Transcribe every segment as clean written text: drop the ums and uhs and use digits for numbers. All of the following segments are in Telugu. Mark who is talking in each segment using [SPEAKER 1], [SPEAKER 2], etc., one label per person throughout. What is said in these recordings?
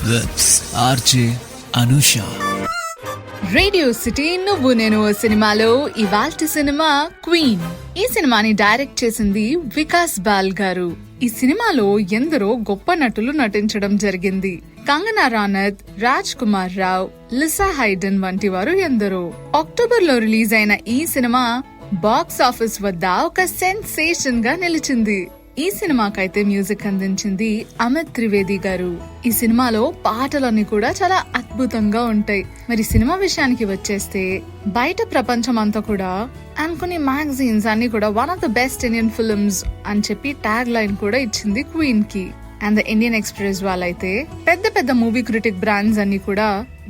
[SPEAKER 1] With RJ Anusha.
[SPEAKER 2] Radio city నువ్వు నేను సినిమాలో ఇవాల్టి సినిమా క్వీన్. ఈ సినిమాని డైరెక్ట్ చేసింది వికాస్ బాల్ గారు. ఈ సినిమాలో ఎందరో గొప్ప నటులు నటించడం జరిగింది. కంగనా రనౌత్, రాజ్ కుమార్ రావ్, లిసా హైడెన్ వంటి వారు ఎందరో. అక్టోబర్ లో రిలీజ్ అయిన ఈ సినిమా బాక్స్ ఆఫీస్ వద్ద ఒక సెన్సేషన్ గా నిలిచింది. ఈ సినిమాకైతే మ్యూజిక్ అందించింది అమిత్ త్రివేది గారు. ఈ సినిమాలో పాటలన్నీ కూడా చాలా అద్భుతంగా ఉంటాయి. మరి సినిమా విషయానికి వచ్చేస్తే బయట ప్రపంచం అంతా కూడా అనుకుని మ్యాగజైన్స్ అన్ని కూడా one of the best Indian films అని చెప్పి ట్యాగ్ లైన్ కూడా ఇచ్చింది క్వీన్ కి. అండ్ ద ఇండియన్ ఎక్స్ప్రెస్ వాళ్ళైతే పెద్ద పెద్ద మూవీ క్రిటిక్ బ్రాండ్స్ అన్ని కూడా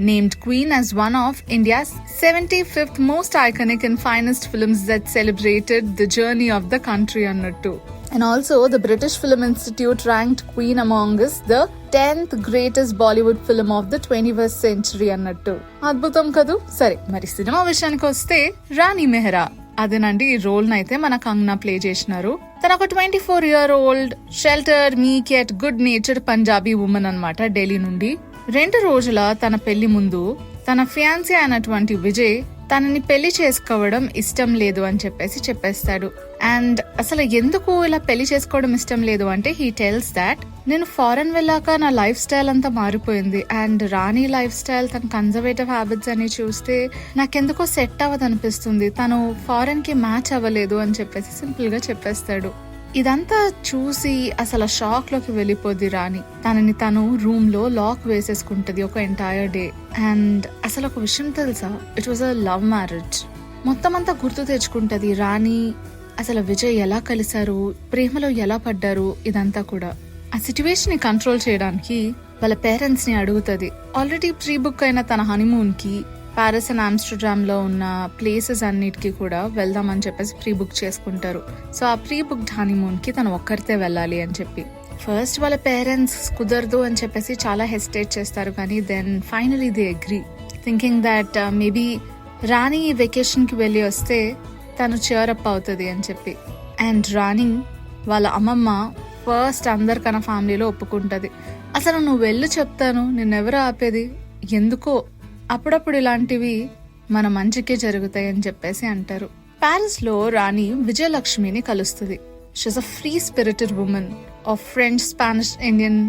[SPEAKER 2] named Queen as one of India's 75th most iconic and finest films that celebrated the journey of the country annattu. And also the British Film Institute ranked Queen among us the 10th greatest Bollywood film of the 21st century annattu. అద్భుతం కదూ. సరే, మరి సినిమా విషయానికి వస్తే రాణి మెహ్రా అదేనండి ఈ రోల్ నైతే మన కంగనా ప్లే చేసినారు. తన ఒక 24-year-old షెల్టర్ మీక్ at good nature Punjabi women అన్నమాట. ఢిల్లీ నుండి 2 రోజుల తన పెళ్లి ముందు తన ఫియాన్సీ అయినటువంటి విజయ్ తనని పెళ్లి చేసుకోవడం ఇష్టం లేదు అని చెప్పేస్తాడు. అండ్ అసలు ఎందుకు ఇలా పెళ్లి చేసుకోవడం ఇష్టం లేదు అంటే హీ టెల్స్ దాట్ నేను ఫారెన్ వెళ్ళాక నా లైఫ్ స్టైల్ అంతా మారిపోయింది అండ్ రాణి లైఫ్ స్టైల్ తన కన్జర్వేటివ్ హ్యాబిట్స్ అని చూస్తే నాకెందుకో సెట్ అవ్వదనిపిస్తుంది, తను ఫారెన్ కి మ్యాచ్ అవ్వలేదు అని సింపుల్ గా చెప్పేస్తాడు. ఇదంతా చూసి అసలు షాక్ లోకి వెళ్ళిపోద్ది రాణి. తనని తను రూమ్ లో లాక్ వేసేసుకుంటది ఒక ఎంటైర్ డే. అండ్ అసలు ఒక విషయం తెలుసా, it was a love marriage. మొత్తం అంతా గుర్తు తెచ్చుకుంటది రాణి. అసలు విజయ్ ఎలా కలిశారు, ప్రేమలో ఎలా పడ్డారు, ఇదంతా కూడా. ఆ సిచ్యువేషన్ ని కంట్రోల్ చేయడానికి వాళ్ళ పేరెంట్స్ ని అడుగుతది. ఆల్రెడీ ప్రీ బుక్ అయిన తన హనీమూన్ కి పారిస్ అండ్ ఆమ్స్టర్డామ్ లో ఉన్న ప్లేసెస్ అన్నిటికీ కూడా వెళ్దామని ప్రీ బుక్ చేసుకుంటారు. సో ఆ ప్రీ బుక్డ్ హనీమూన్ కి తను ఒక్కరితే వెళ్ళాలి అని చెప్పి ఫస్ట్ వాళ్ళ పేరెంట్స్ కుదరదు అని చాలా హెసిటేట్ చేస్తారు. కానీ then finally they agree, thinking that maybe Rani vacation కి వెళ్ళి వస్తే తను చేరప్ అవుతుంది అని చెప్పి. అండ్ రాణి వాళ్ళ అమ్మమ్మ ఫస్ట్ అందరికన్నా ఫ్యామిలీలో ఒప్పుకుంటది. అసలు నువ్వు వెళ్ళు చెప్తాను, నిన్నెవరు ఆపేది, ఎందుకో అప్పుడప్పుడు ఇలాంటివి మన మంచికే జరుగుతాయి అని అంటారు. ప్యారిస్ లో రాణి విజయలక్ష్మిని కలుస్తుంది. She's a free spirited woman of French Spanish Indian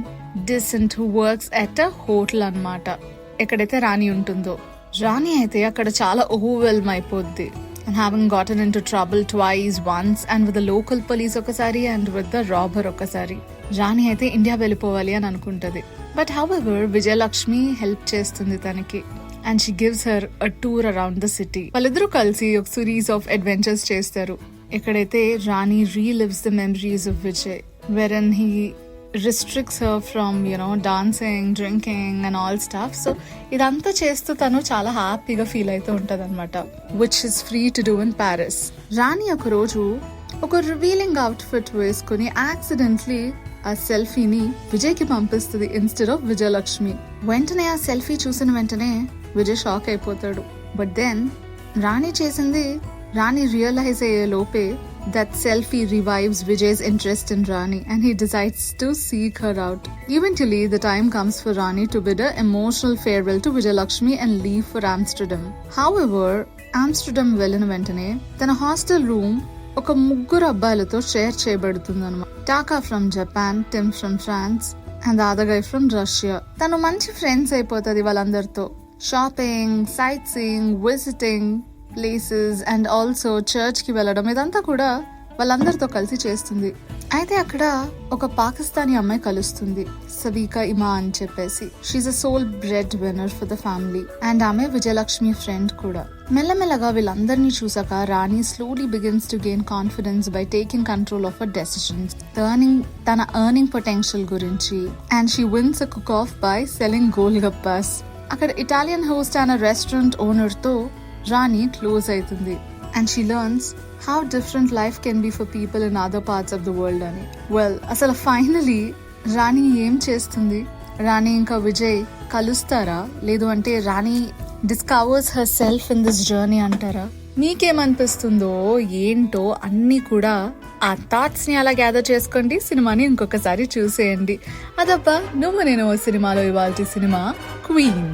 [SPEAKER 2] descent who works at a hotel అన్నమాట. ఎక్కడైతే రాణి ఉంటుందో రాణి అయితే అక్కడ చాలా ఓవర్వెల్మ్ అయిపోద్ది. And having gotten into trouble twice, once and with the local police ఒకసారి and with the robber ఒకసారి. రాణి అయితే ఇండియా వెళ్ళిపోవాలి అని అనుకుంటది. బట్ హౌఎవర్ విజయలక్ష్మి హెల్ప్ చేస్తుంది తనకి. And she gives her a tour around the city. వాళ్ళిద్దరూ కలిసి ఒక సిరీస్ ఆఫ్ అడ్వెంచర్స్ చేస్తారు. ఎక్కడైతే రాణి relives the memories of Vijay, wherein he restricts her from dancing, drinking and all stuff. So ఇదంతా చేస్తూ తను చాలా హ్యాపీగా ఫీల్ అవుతూ ఉంటది అనమాట, which is free to do in Paris. రాణి ఒక రోజు ఒక రివీలింగ్ అవుట్ ఫిట్ వేసుకుని యాక్సిడెంట్లీ ఆ సెల్ఫీని విజయ్ కి పంపిస్తుంది ఇన్స్టెడ్ ఆఫ్ విజయలక్ష్మి. వెంటనే ఆ సెల్ఫీ చూసిన వెంటనే విజయ్ షాక్ అయిపోతాడు. బట్ దెన్ రాణి చేసింది రాణి రియలైజ్ అయ్యే లోపే that selfie revives Vijay's interest in Rani and he decides to seek her out. Eventually, the time comes for Rani to bid an emotional farewell to Vijayalakshmi and leave for Amsterdam. However, Amsterdam వెళ్ళిన వెంటనే తన హాస్టల్ రూమ్ ఒక 3 అబ్బాయిలతో షేర్ చేయబడుతుందన్నమాట. Taka from Japan, Tim from France and the other guy from Russia. తను మంచి ఫ్రెండ్స్ అయిపోతుంది వాళ్ళందరితో. Shopping, sightseeing, visiting places and also church కి వెళ్ళడం, ఇదంతా కూడా వాళ్ళందరితో కలిసి చేస్తుంది. అయితే అక్కడ ఒక పాకిస్తానీ అమ్మాయి కలుస్తుంది, సవీకా ఇమా అని she's a sole breadwinner for the family and ఆమె విజయలక్ష్మి ఫ్రెండ్ కూడా. మెల్లమెల్లగా వీళ్ళందరినీ చూసాక Rani slowly begins to gain confidence by taking control of her decisions, తన ఎర్నింగ్ పొటెన్షియల్ గురించి. And she wins a cook off by selling golgappas. అక్కడ ఇటాలియన్ హోస్ట్ అయిన రెస్టారెంట్ ఓనర్ తో రాణి క్లోజ్ అవుతుంది. And she learns how different life can be for people in other parts of the world అని. వెల్, అసలు ఫైనలీ రాణి ఏం చేస్తుంది? రాణి ఇంకా విజయ్ కలుస్తారా, లేదు అంటే Rani discovers herself in this journey అంటారా? మీకేమనిపిస్తుందో ఏంటో అన్నీ కూడా ఆ థాట్స్ ని అలా గ్యాదర్ చేసుకోండి, సినిమాని ఇంకొకసారి చూసేయండి. అదబ్బా నువ్వు నేను సినిమాలో ఇవాల్టి సినిమా క్వీన్.